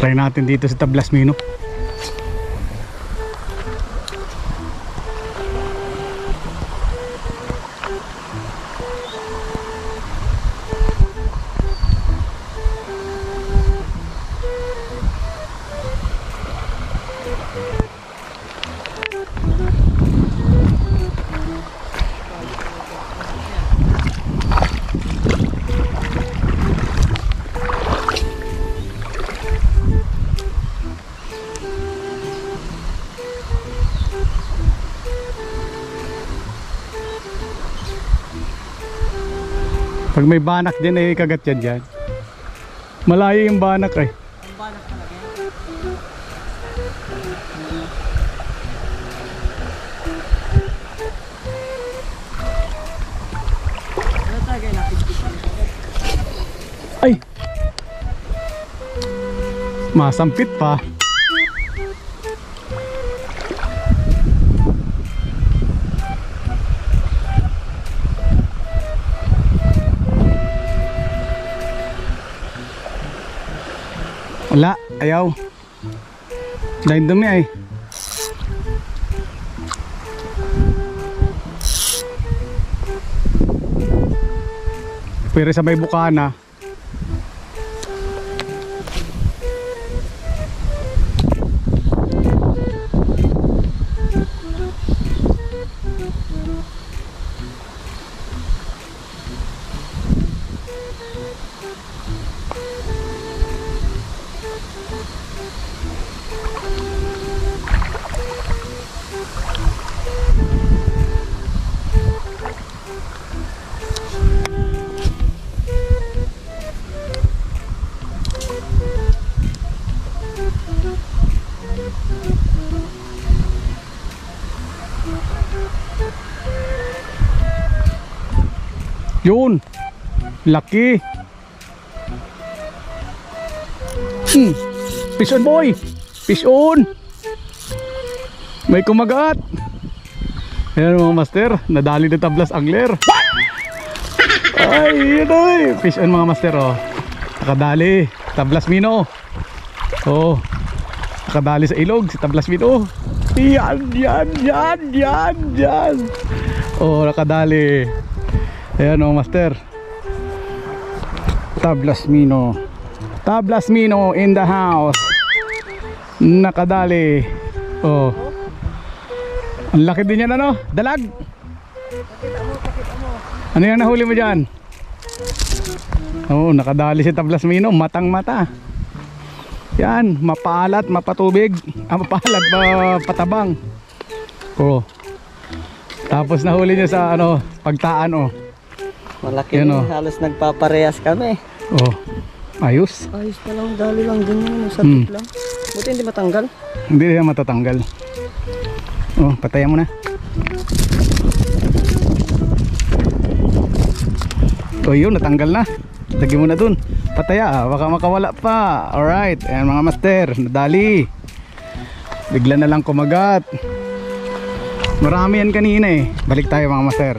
Try natin dito sa Tablasmino. Pag may banak din ay kagat yan dyan. Malayo yung banak eh. Ang banak talaga yan. Ano talaga yung nakikita? Ay! Masampit pa. Wala, ayaw. Dahil dumi ay. Pero sa may bukana. Yun, laki. Fish on boy, fish on. May kumagat. Ayan mga master, nadali na tablas angler. Ay, yun ay. Fish on mga master oh. Nakadali, Tablasmino. Oh, nakadali sa ilog si Tablasmino. Yan. Oh, nakadali. Ayan o master, Tablasmino in the house. Nakadali. Oh, ang laki din yan ano, dalag. Ano yung nahuli mo dyan? Oh, nakadali si Tablasmino, matang mata. Yan, mapaalat, mapatubig. Mapaalat, patabang. Oh, tapos nahuli niya sa ano, pagtaan oh. Malaki yan, rin, oh. Halos nagpaparehas kami. Oh, ayos. Ayos pa lang, dali lang ganyan, sabit lang. Buti hindi matanggal. Hindi na matatanggal. Oh, patayan mo na. Oh, yun, natanggal na. Lagyan mo na dun. Pataya, baka makawala pa. Alright, ayan mga master, nadali. Bigla na lang kumagat. Marami yan kanina eh. Balik tayo mga master.